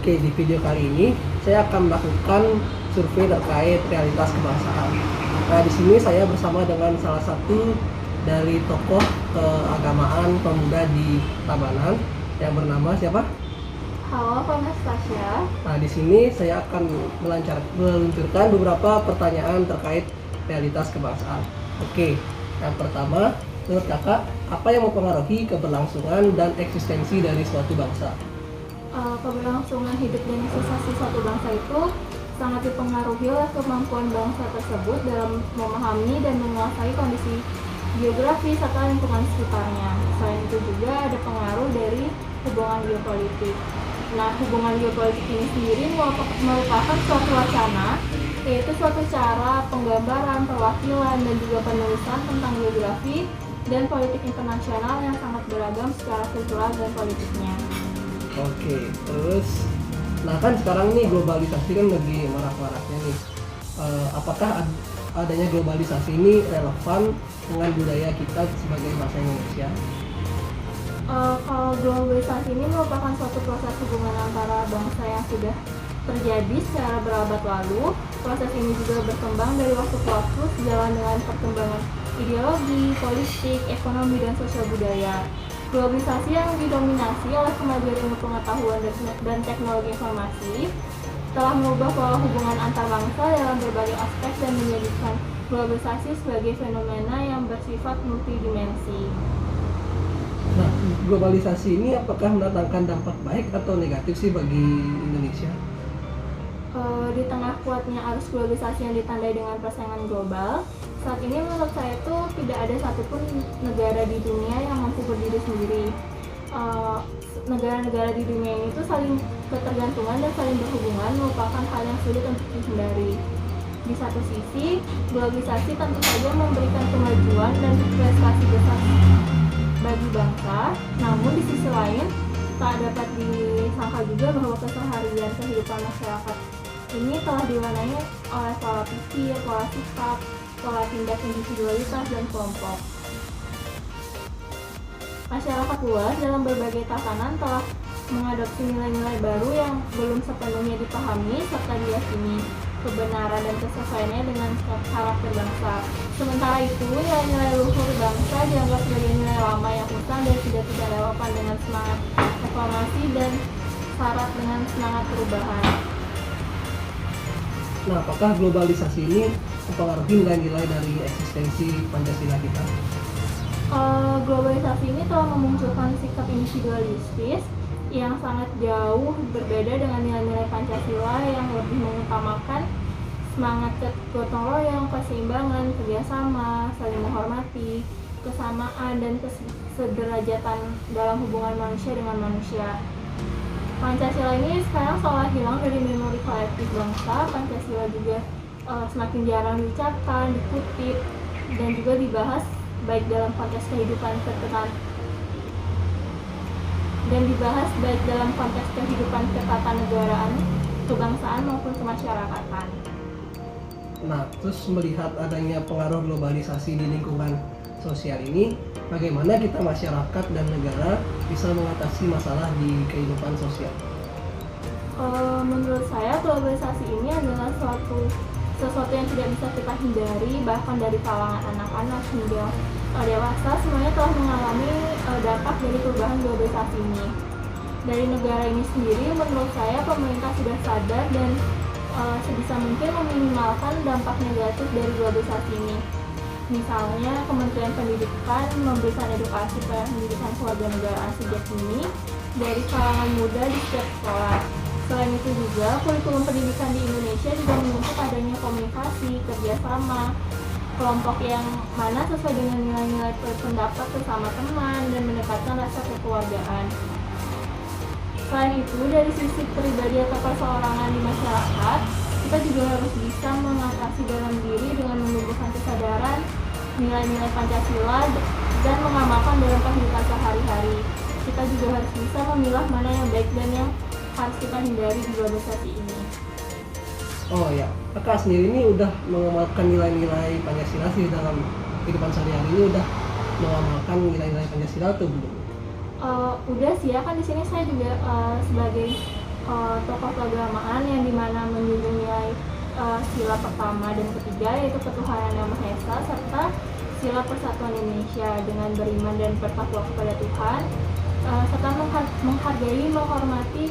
Oke, di video kali ini saya akan melakukan survei terkait realitas kebangsaan. Nah, di sini saya bersama dengan salah satu dari tokoh keagamaan pemuda di Tabanan yang bernama siapa? Halo, Pak Nastasya. Nah, di sini saya akan meluncurkan beberapa pertanyaan terkait realitas kebangsaan. Oke, yang pertama, menurut kakak, apa yang mempengaruhi keberlangsungan dan eksistensi dari suatu bangsa? Keberlangsungan hidup dan eksistensi suatu bangsa itu sangat dipengaruhi oleh kemampuan bangsa tersebut dalam memahami dan menguasai kondisi geografis atau lingkungan sekitarnya. Selain itu juga ada pengaruh dari hubungan geopolitik. Nah, hubungan geopolitik ini sendiri merupakan suatu wacana, yaitu suatu cara penggambaran, perwakilan, dan juga penulisan tentang geografi dan politik internasional yang sangat beragam secara kultural dan politiknya. Oke, terus, nah kan sekarang nih globalisasi kan lagi marak-maraknya nih. Apakah adanya globalisasi ini relevan dengan budaya kita sebagai bangsa Indonesia? Kalau globalisasi ini merupakan suatu proses hubungan antara bangsa yang sudah terjadi secara berabad lalu. Proses ini juga berkembang dari waktu ke waktu sejalan dengan perkembangan ideologi, politik, ekonomi, dan sosial budaya. Globalisasi yang didominasi oleh kemajuan ilmu pengetahuan dan teknologi informasi telah mengubah pola hubungan antar bangsa dalam berbagai aspek dan menjadikan globalisasi sebagai fenomena yang bersifat multidimensi. Nah, globalisasi ini apakah mendatangkan dampak baik atau negatif sih bagi Indonesia? Di tengah kuatnya arus globalisasi yang ditandai dengan persaingan global, saat ini menurut saya itu tidak ada satupun negara di dunia yang mampu berdiri sendiri. Negara-negara di dunia ini tuh saling ketergantungan dan saling berhubungan merupakan hal yang sulit untuk dihindari. Di satu sisi, globalisasi tentu saja memberikan kemajuan dan prestasi besar bagi bangsa, namun di sisi lain tak dapat disangka juga bahwa keseharian kehidupan masyarakat ini telah diwarnai oleh pola pikir, pola sikap, pola tindak individualitas dan kelompok. Masyarakat luas dalam berbagai tatanan telah mengadopsi nilai-nilai baru yang belum sepenuhnya dipahami serta diyakini kebenaran dan kesesuaiannya dengan karakter bangsa. Sementara itu, nilai-nilai luhur bangsa dianggap sebagai nilai lama yang usang dan tidak relevan dengan semangat reformasi dan syarat dengan semangat perubahan. Nah, apakah globalisasi ini mempengaruhi nilai-nilai dari eksistensi Pancasila kita? Globalisasi ini telah memunculkan sikap individualistis yang sangat jauh berbeda dengan nilai-nilai Pancasila yang lebih mengutamakan semangat gotong royong, keseimbangan, kerjasama, saling menghormati, kesamaan, dan kesederajatan dalam hubungan manusia dengan manusia. Pancasila ini sekarang seolah hilang dari memori kolektif bangsa. Pancasila juga semakin jarang diucapkan, dikutip, dan juga dibahas baik dalam konteks kehidupan ketatanegaraan, kebangsaan maupun kemasyarakatan. Nah, terus melihat adanya pengaruh globalisasi di lingkungan sosial ini, bagaimana kita masyarakat dan negara bisa mengatasi masalah di kehidupan sosial? Menurut saya globalisasi ini adalah sesuatu yang tidak bisa kita hindari, bahkan dari kalangan anak-anak hingga dewasa semuanya telah mengalami dampak dari perubahan globalisasi ini. Dari negara ini sendiri, menurut saya pemerintah sudah sadar dan sebisa mungkin meminimalkan dampak negatif dari globalisasi ini. Misalnya, Kementerian Pendidikan memberikan edukasi pendidikan kewarganegaraan sejak dini dari kalangan muda di setiap sekolah. Selain itu juga, kurikulum pendidikan di Indonesia juga menuntut adanya komunikasi, kerjasama, kelompok yang mana sesuai dengan nilai-nilai pendapat bersama teman dan mendekatkan rasa kekeluargaan. Selain itu, dari sisi pribadi atau perseorangan di masyarakat, kita juga harus bisa mengatasi dalam diri dengan menumbuhkan kesadaran nilai-nilai Pancasila dan mengamalkan dalam kehidupan sehari-hari. Kita juga harus bisa memilah mana yang baik dan yang harus kita hindari di globalisasi ini. Oh ya, kakak sendiri ini udah mengamalkan nilai-nilai Pancasila sih dalam kehidupan sehari-hari ini, udah mengamalkan nilai-nilai Pancasila atau belum? Udah sih ya, kan di sini saya juga sebagai tokoh keagamaan yang dimana menjunjung nilai sila pertama dan ketiga, yaitu ketuhanan yang Maha Esa, serta sila persatuan Indonesia dengan beriman dan bertakwa kepada Tuhan, serta menghargai, menghormati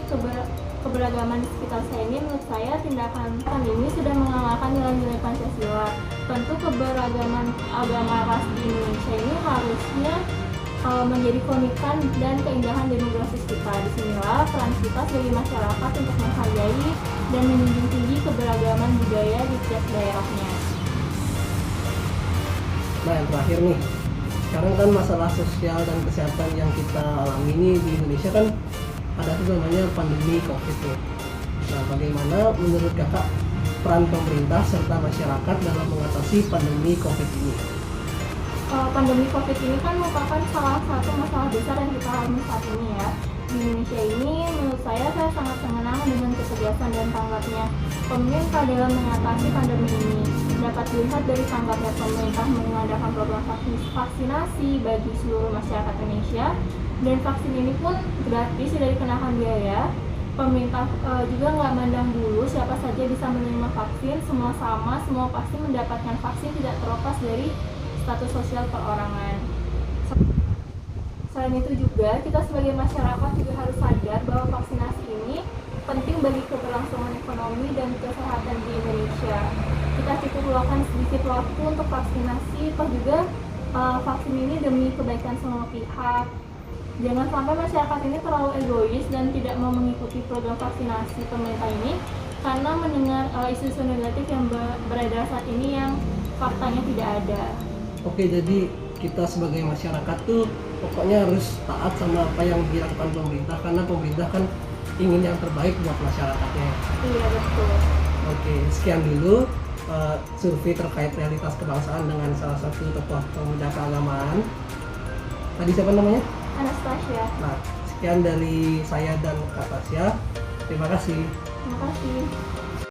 keberagaman di sekitar saya ini. Menurut saya tindakan ini sudah mengamalkan nilai-nilai Pancasila. Tentu keberagaman agama ras di Indonesia ini harusnya menjadi keunikan dan keindahan demografis kita. Disinilah peran kita sebagai masyarakat untuk menghargai dan menjunjung tinggi keberagaman budaya di setiap daerahnya. Nah, yang terakhir nih, sekarang kan masalah sosial dan kesehatan yang kita alami ini di Indonesia kan ada tuh namanya pandemi COVID nih. Nah, bagaimana menurut kakak peran pemerintah serta masyarakat dalam mengatasi pandemi COVID ini? Pandemi COVID ini kan merupakan salah satu masalah besar yang kita alami saat ini ya. Di Indonesia ini, menurut saya sangat senang dengan ketegasan dan tanggapnya pemerintah dalam mengatasi pandemi ini. Dapat dilihat dari tanggapnya pemerintah mengadakan program vaksinasi bagi seluruh masyarakat Indonesia, dan vaksin ini pun gratis, tidak dikenakan biaya. Pemerintah juga nggak mandang dulu siapa saja bisa menerima vaksin, semua sama, semua pasti mendapatkan vaksin, tidak terlepas dari status sosial perorangan. Selain itu juga, kita sebagai masyarakat juga harus sadar bahwa vaksinasi ini penting bagi keberlangsungan ekonomi dan kesehatan di Indonesia. Kita cukup meluangkan sedikit waktu untuk vaksinasi, toh juga vaksin ini demi kebaikan semua pihak. Jangan sampai masyarakat ini terlalu egois dan tidak mau mengikuti program vaksinasi pemerintah ini karena mendengar isu-isu negatif yang beredar saat ini yang faktanya tidak ada. Oke, jadi kita sebagai masyarakat tuh pokoknya harus taat sama apa yang dilakukan pemerintah, karena pemerintah kan ingin yang terbaik buat masyarakatnya. Iya, betul. Oke, sekian dulu survei terkait realitas kebangsaan dengan salah satu tokoh pemuda keagamaan. Tadi siapa namanya? Anastasia. Nah, sekian dari saya dan Kak Tasya. Terima kasih. Terima kasih.